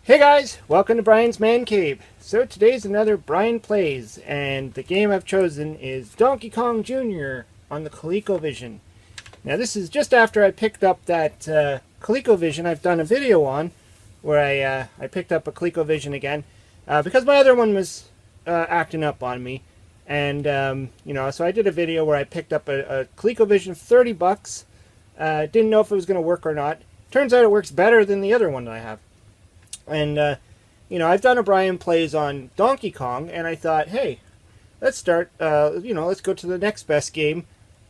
Hey guys, welcome to Brian's Man Cave. So today's another Brian Plays, and the game I've chosen is Donkey Kong Jr. on the Colecovision. Now this is just after I picked up that Colecovision I've done a video on, where I picked up a Colecovision again, because my other one was acting up on me. And, so I did a video where I picked up a Colecovision for 30 bucks. Didn't know if it was going to work or not. Turns out it works better than the other one that I have. And, I've done a Brian Plays on Donkey Kong, and I thought, hey, let's start, let's go to the next best game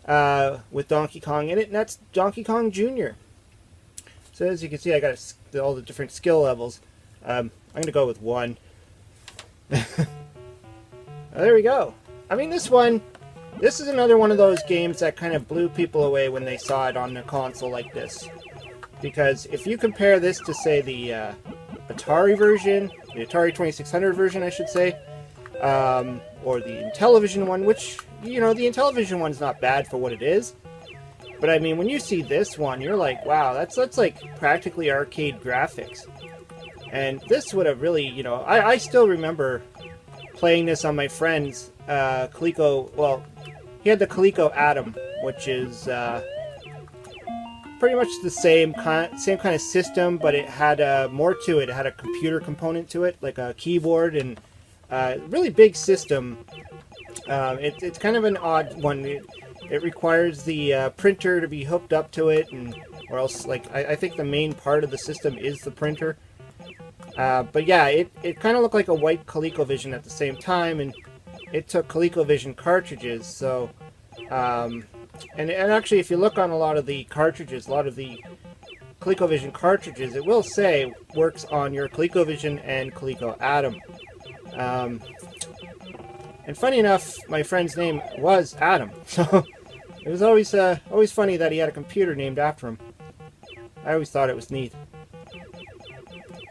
with Donkey Kong in it, and that's Donkey Kong Jr. So as you can see, I got all the different skill levels. I'm going to go with 1. There we go. I mean, this is another one of those games that kind of blew people away when they saw it on a console like this. Because if you compare this to, say, the Atari version, the Atari 2600 version, I should say, or the Intellivision one, which, the Intellivision one's not bad for what it is. But I mean, when you see this one, you're like, wow, that's like practically arcade graphics. And this would have really, I still remember playing this on my friend's Coleco. Well, he had the Coleco Atom, which is pretty much the same kind of system, but it had more to it. It had a computer component to it, like a keyboard, and really big system. It's kind of an odd one. It requires the printer to be hooked up to it, or else, like, I think the main part of the system is the printer. But yeah, it kind of looked like a white Colecovision at the same time, and it took Colecovision cartridges. So, and actually, if you look on a lot of the cartridges, a lot of the Colecovision cartridges, it will say works on your Colecovision and Coleco Atom. And funny enough, my friend's name was Adam, so it was always funny that he had a computer named after him. I always thought it was neat.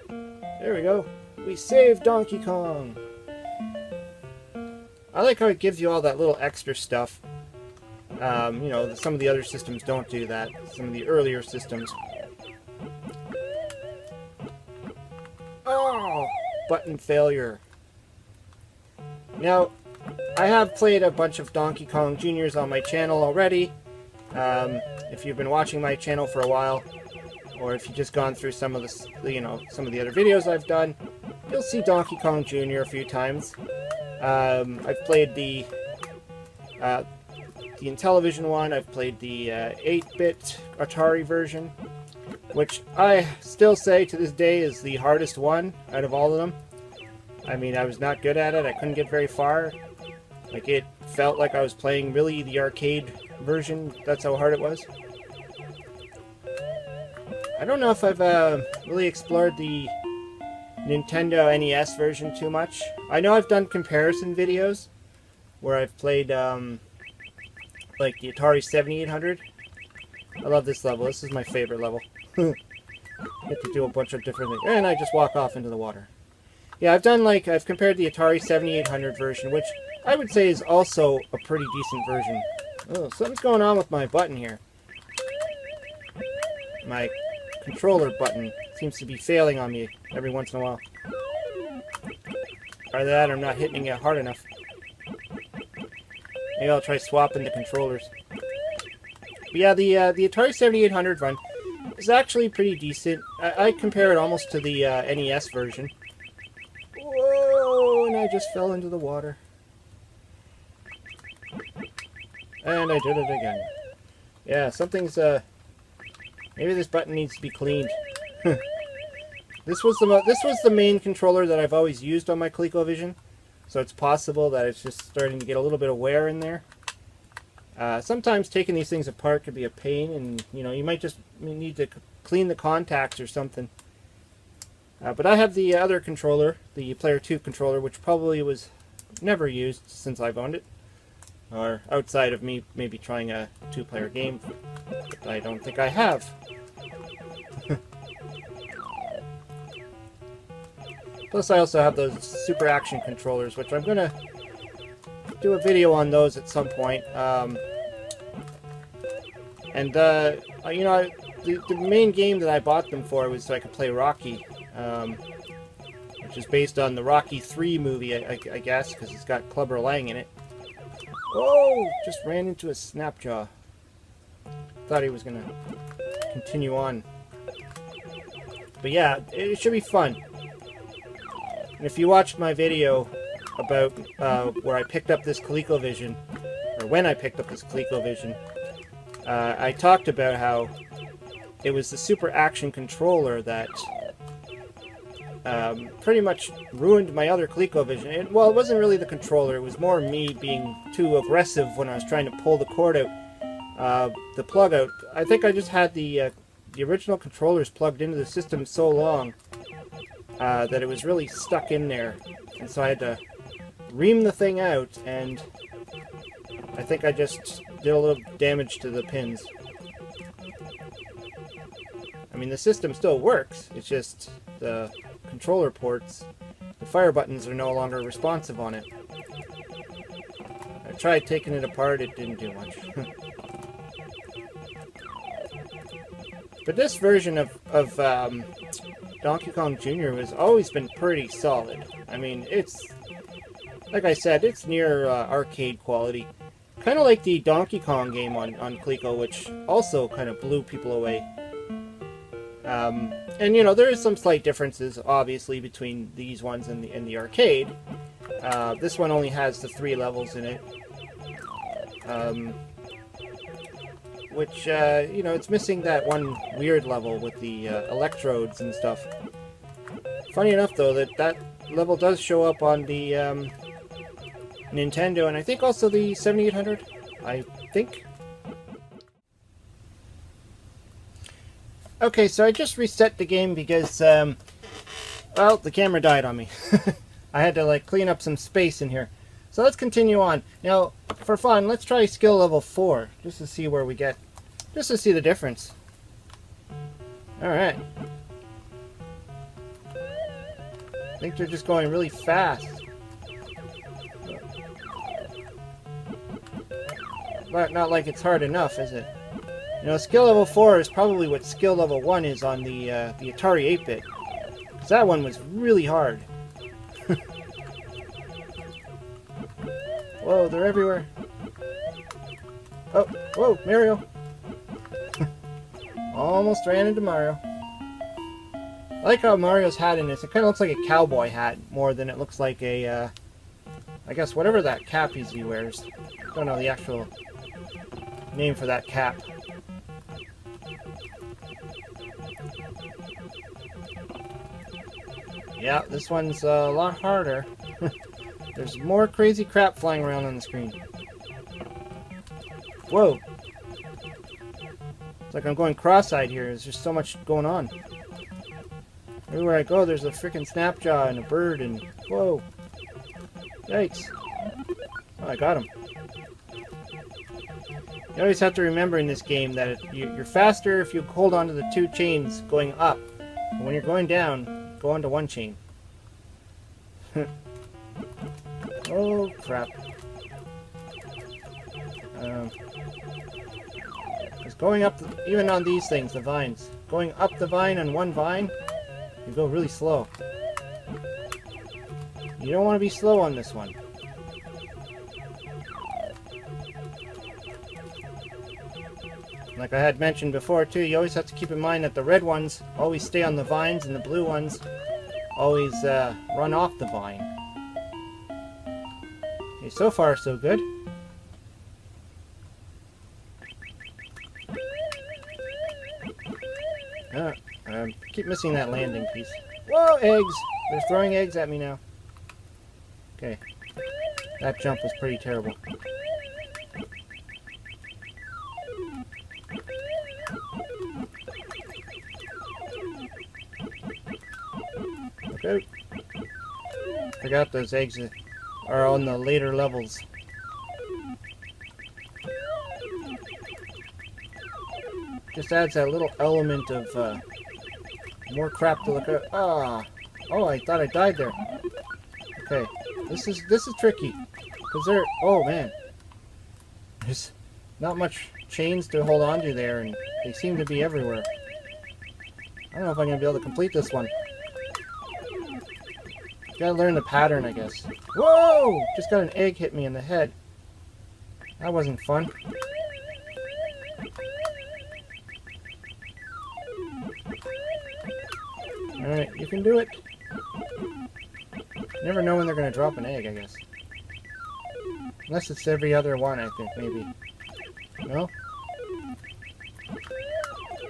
There we go. We saved Donkey Kong. I like how it gives you all that little extra stuff. Some of the other systems don't do that. Some of the earlier systems. Oh! Button failure. Now, I have played a bunch of Donkey Kong Juniors on my channel already. If you've been watching my channel for a while, or if you've just gone through some of the, some of the other videos I've done, you'll see Donkey Kong Jr. a few times. I've played the Intellivision one. I've played the 8-bit Atari version, which I still say to this day is the hardest one out of all of them. I mean, I was not good at it. I couldn't get very far. Like, it felt like I was playing really the arcade version. That's how hard it was. I don't know if I've really explored the Nintendo NES version too much. I know I've done comparison videos where I've played like the Atari 7800. I love this level. This is my favorite level. Get to do a bunch of different things. And I just walk off into the water. Yeah, I've compared the Atari 7800 version, which I would say is also a pretty decent version. Oh, something's going on with my button here. My controller button seems to be failing on me every once in a while. Either that or I'm not hitting it hard enough. Maybe I'll try swapping the controllers. But yeah, the Atari 7800 run is actually pretty decent. I compare it almost to the NES version. Whoa, and I just fell into the water. And I did it again. Yeah, something's, maybe this button needs to be cleaned. This was the main controller that I've always used on my ColecoVision, so it's possible that it's just starting to get a little bit of wear in there. Sometimes taking these things apart could be a pain, and you might just need to clean the contacts or something. But I have the other controller, the Player 2 controller, which probably was never used since I've owned it, or outside of me maybe trying a 2-player game. I don't think I have. Plus I also have those Super Action controllers, which I'm going to do a video on those at some point. The main game that I bought them for was so I could play Rocky. which is based on the Rocky 3 movie, I guess, because it's got Clubber Lang in it. Oh, just ran into a Snapjaw. Thought he was going to continue on. But yeah, it should be fun. And if you watched my video about where I picked up this Colecovision, or when I picked up this Colecovision, I talked about how it was the Super Action controller that pretty much ruined my other ColecoVision. Well, it wasn't really the controller, it was more me being too aggressive when I was trying to pull the cord out, the plug out. I think I just had the original controllers plugged into the system so long that it was really stuck in there. And so I had to ream the thing out, and I think I just did a little damage to the pins. I mean, the system still works, it's just the controller ports, the fire buttons are no longer responsive on it. I tried taking it apart, it didn't do much. But this version of Donkey Kong Jr. has always been pretty solid. I mean, it's, like I said, it's near arcade quality. Kind of like the Donkey Kong game on Coleco, which also kind of blew people away. And, you know, there is some slight differences, obviously, between these ones and the arcade. This one only has the 3 levels in it. Which, you know, it's missing that one weird level with the electrodes and stuff. Funny enough, though, that level does show up on the Nintendo, and I think also the 7800, I think. Okay, so I just reset the game because, well, the camera died on me. I had to, like, clean up some space in here. So let's continue on. Now, for fun, let's try skill level 4, just to see where we get, just to see the difference. Alright. I think they're just going really fast. But not like it's hard enough, is it? You know, skill level 4 is probably what skill level 1 is on the Atari 8-bit. Because that one was really hard. Whoa, they're everywhere. Oh, whoa, Mario. Almost ran into Mario. I like how Mario's hat in this. It kind of looks like a cowboy hat more than it looks like a, I guess whatever that cap he wears. Don't know the actual name for that cap. Yeah, this one's a lot harder. There's more crazy crap flying around on the screen. Whoa. It's like I'm going cross-eyed here. There's just so much going on. Everywhere I go, there's a freaking Snapjaw and a bird and... Whoa. Yikes. Oh, I got him. You always have to remember in this game that you're faster if you hold on to the 2 chains going up. And when you're going down, go onto 1 chain. Oh, crap. Because going up, even on these things, the vines, going up the vine on 1 vine, you go really slow. You don't want to be slow on this one. Like I had mentioned before too, you always have to keep in mind that the red ones always stay on the vines and the blue ones always run off the vine. Okay, so far so good. I keep missing that landing piece. Whoa, eggs! They're throwing eggs at me now. Okay. That jump was pretty terrible. Okay. Forgot those eggs are on the later levels. Just adds that little element of more crap to look at. Ah, oh, I thought I died there. Okay, this is tricky because there. Oh man, there's not much chains to hold on to there, and they seem to be everywhere. I don't know if I'm gonna be able to complete this one. Gotta learn the pattern, I guess. Whoa! Just got an egg hit me in the head. That wasn't fun. Alright, you can do it. You never know when they're gonna drop an egg, I guess. Unless it's every other one, I think, maybe. No?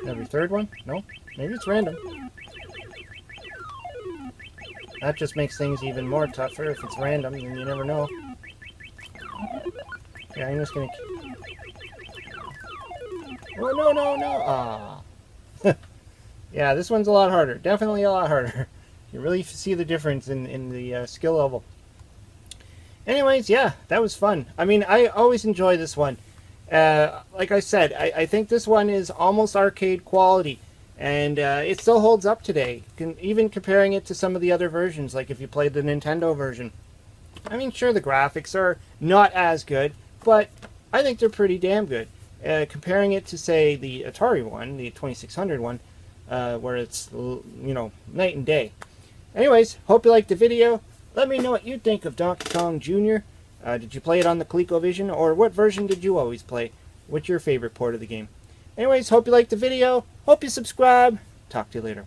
Every third one? No? Maybe it's random. That just makes things even more tougher if it's random, and you never know. Yeah, I'm just gonna... Oh, no, no, no! Ah. Yeah, this one's a lot harder. Definitely a lot harder. You really see the difference in the skill level. Anyways, yeah, that was fun. I mean, I always enjoy this one. Like I said, I think this one is almost arcade quality. And it still holds up today. Even comparing it to some of the other versions, like if you played the Nintendo version. I mean, sure, the graphics are not as good, but I think they're pretty damn good. Comparing it to, say, the Atari one, the 2600 one, where it's, you know, night and day. Anyways, hope you liked the video. Let me know what you think of Donkey Kong Jr. Did you play it on the Colecovision, or what version did you always play? What's your favorite port of the game? Anyways, hope you liked the video. Hope you subscribe. Talk to you later.